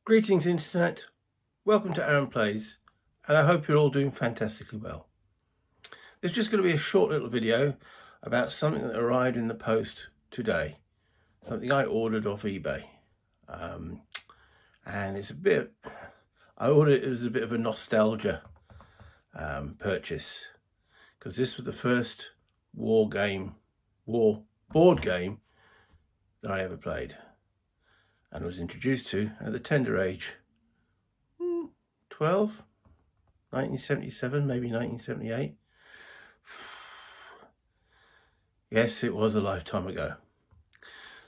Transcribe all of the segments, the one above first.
Greetings Internet, welcome to Aaron Plays, and I hope you're all doing fantastically well. It's just going to be a short little video about something that arrived in the post today, something I ordered off eBay, and it's a bit, I ordered it as a bit of a nostalgia purchase, because this was the first board game that I ever played and was introduced to at the tender age 12, 1977, maybe 1978. Yes, it was a lifetime ago.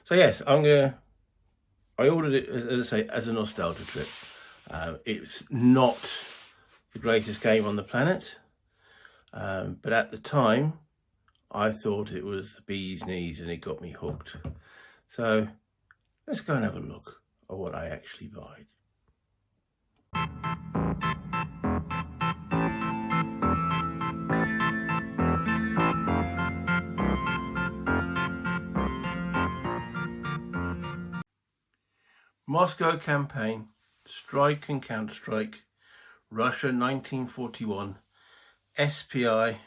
So yes, I ordered it, as I say, as a nostalgia trip. It's not the greatest game on the planet, but at the time I thought it was the bee's knees and it got me hooked. So let's go and have a look at what I actually bought. Moscow Campaign, Strike and Counterstrike, Russia 1941, SPI, I'm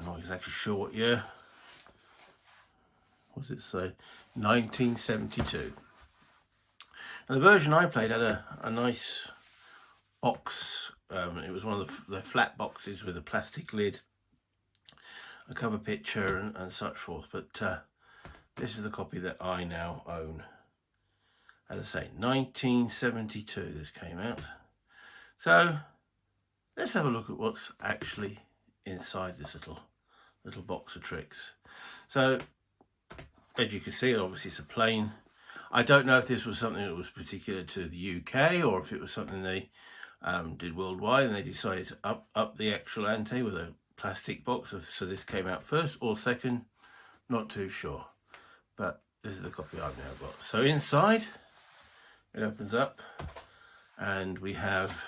not exactly sure what year. What does it say? 1972. Now, the version I played had a nice box. It was one of the flat boxes with a plastic lid, a cover picture and such forth. But this is the copy that I now own. As I say, 1972 this came out. So let's have a look at what's actually inside this little box of tricks. So as you can see, obviously it's a plain. I don't know if this was something that was particular to the UK or if it was something they did worldwide and they decided to up the actual ante with a plastic box. So this came out first or second, not too sure. But this is the copy I've now got. So inside, it opens up and we have,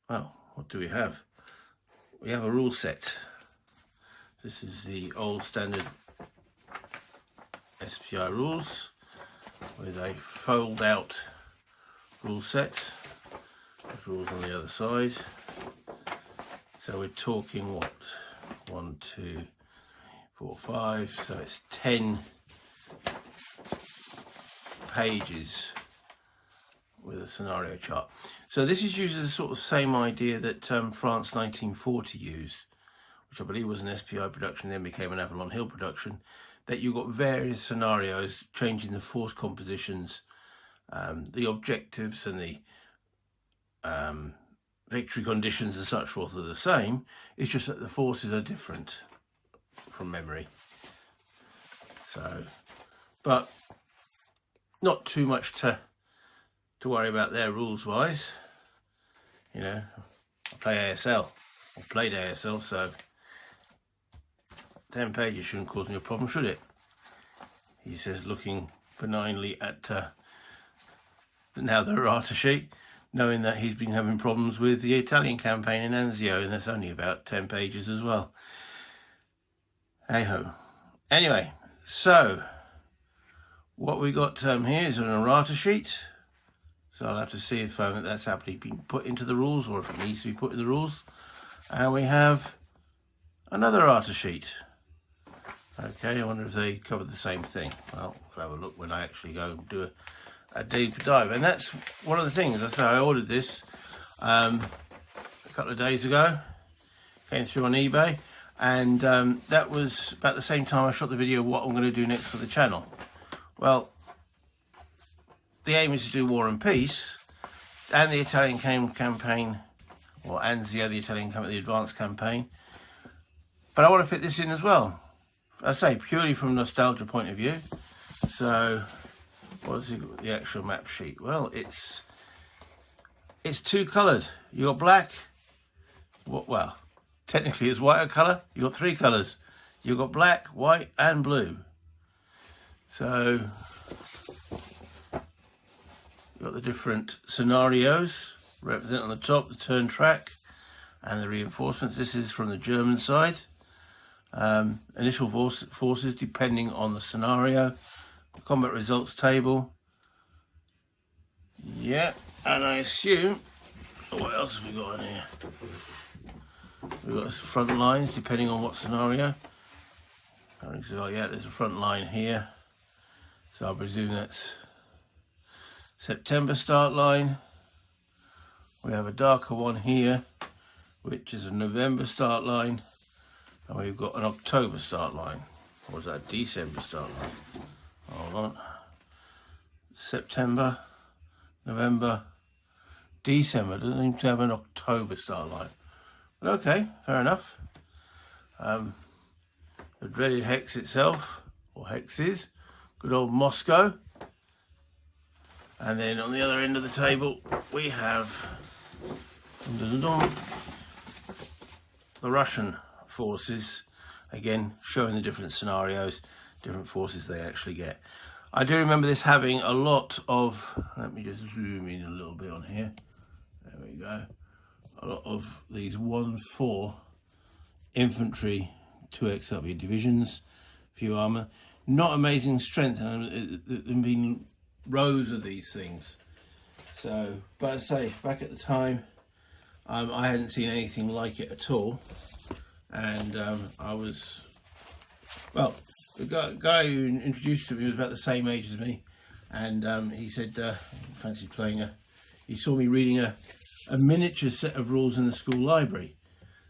well, what do we have? We have a rule set. This is the old standard SPI rules with a fold out rule set. There's rules on the other side. So we're talking what? 1, 2, 4, 5. So it's 10 pages with a scenario chart. So this is used as a sort of same idea that France 1940 used, which I believe was an SPI production, then became an Avalon Hill production, that you got various scenarios changing the force compositions, the objectives and the victory conditions and such forth are the same. It's just that the forces are different from memory. So, but not too much to worry about there rules wise. You know, I play ASL, or played ASL, so 10 pages shouldn't cause me a problem, should it? He says, looking benignly at now the errata sheet, knowing that he's been having problems with the Italian campaign in Anzio, and that's only about 10 pages as well. Hey-ho. Anyway, so what we got here is an errata sheet. So I'll have to see if that's actually been put into the rules or if it needs to be put in the rules. And we have another errata sheet. Okay, I wonder if they cover the same thing. Well, we'll have a look when I actually go and do a deeper dive. And that's one of the things. I say I ordered this a couple of days ago. Came through on eBay. And that was about the same time I shot the video of what I'm going to do next for the channel. Well, the aim is to do War and Peace and the Italian campaign, or Anzio, the Italian campaign, the advanced campaign. But I want to fit this in as well. I say purely from a nostalgia point of view. So, what's the actual map sheet? Well, it's two coloured. You got black. Well, technically it's white colour. You got 3 colours. You got black, white, and blue. So you've got the different scenarios represented on the top, the turn track and the reinforcements. This is from the German side. Initial forces depending on the scenario, the combat results table, Yeah, and I assume, what else have we got in here? We've got front lines depending on what scenario. So yeah, there's a front line here. So I presume that's September start line. We have a darker one here, which is a November start line. And we've got an October start line. Or was that December start line? Hold on. September, November, December. Doesn't seem to have an October start line. But okay, fair enough. The dreaded hex itself, or hexes, good old Moscow. And then on the other end of the table, we have the Russian forces, again showing the different scenarios, different forces they actually get. I do remember this having a lot of, let me just zoom in a little bit on here, there we go, a lot of these 1-4 infantry 2XW divisions, few armour, not amazing strength, and there've been rows of these things. So, but I say, back at the time, I hadn't seen anything like it at all. And I was, well, the guy who introduced me was about the same age as me, and he said, fancy playing he saw me reading a miniature set of rules in the school library.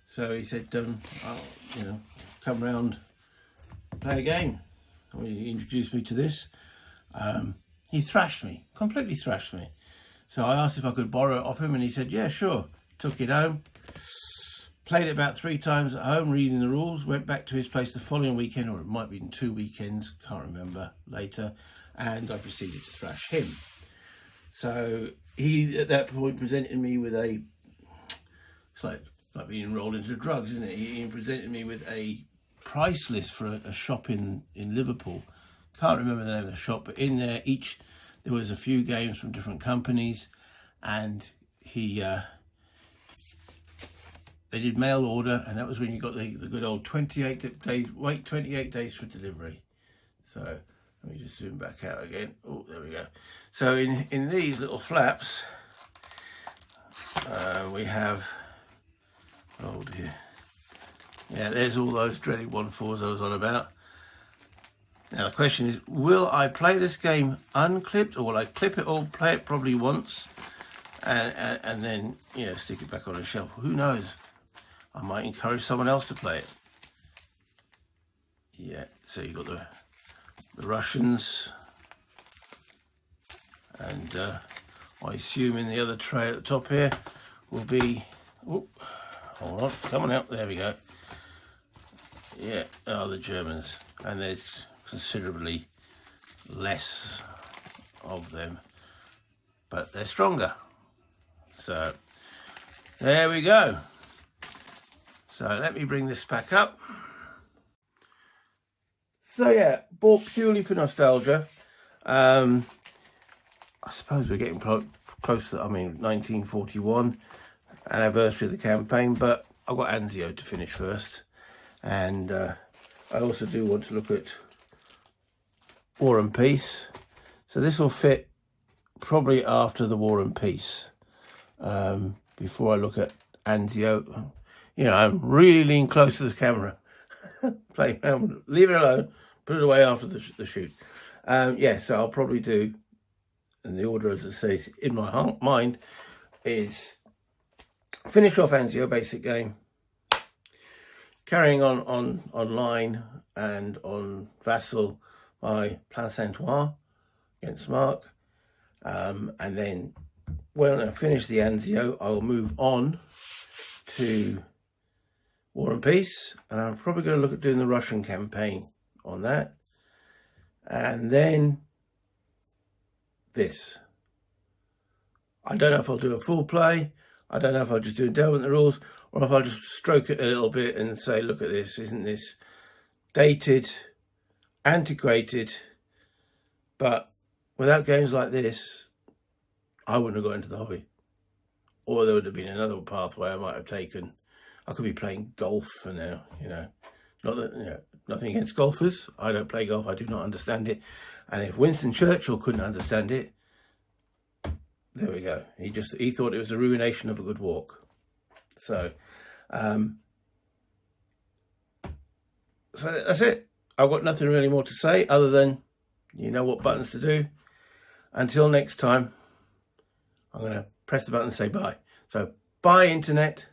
So he said, I'll, you know, come round, play a game. Well, he introduced me to this. He thrashed me, completely thrashed me. So I asked if I could borrow it off him, and he said, yeah, sure. Took it home. Played it about 3 times at home, reading the rules, went back to his place the following weekend, or it might be in 2 weekends, can't remember, later, and I proceeded to thrash him. So he, at that point, presented me with a, it's like being enrolled into drugs, isn't it? He presented me with a price list for a shop in Liverpool. Can't remember the name of the shop, but in there, there was a few games from different companies, and they did mail order, and that was when you got the good old 28 days, wait 28 days for delivery. So let me just zoom back out again. Oh, there we go. So in these little flaps, we have, oh dear. Yeah, there's all those dreaded 1-4s I was on about. Now the question is, will I play this game unclipped, or will I clip it all, play it probably once, and then, you know, stick it back on a shelf? Who knows? I might encourage someone else to play it. Yeah, so you've got the Russians, and I assume in the other tray at the top here will be, oh, hold on, come on out, there we go. Yeah, the Germans, and there's considerably less of them, but they're stronger. So there we go. So let me bring this back up. So yeah, bought purely for nostalgia. I suppose we're getting close to, 1941 anniversary of the campaign, but I've got Anzio to finish first. And I also do want to look at War and Peace. So this will fit probably after the War and Peace. Before I look at Anzio. You know, I'm really leaning close to the camera. Play around, leave it alone, put it away after the shoot. Yeah, so I'll probably do, and the order, as I say, in my mind, is finish off Anzio basic game, carrying on online and on Vassal by Plan Saint-Ouen against Mark, and then when I finish the Anzio, I will move on to War and Peace, and I'm probably going to look at doing the Russian campaign on that, and then this. I don't know if I'll do a full play, I don't know if I'll just do a delve in the rules, or if I'll just stroke it a little bit and say, look at this, isn't this dated, antiquated, but without games like this, I wouldn't have got into the hobby. Or there would have been another pathway I might have taken. I could be playing golf for now, you know. Not that, you know, nothing against golfers. I don't play golf. I do not understand it. And if Winston Churchill couldn't understand it, there we go. He thought it was a ruination of a good walk. So, so that's it. I've got nothing really more to say other than you know what buttons to do. Until next time, I'm going to press the button and say bye. So, bye, Internet.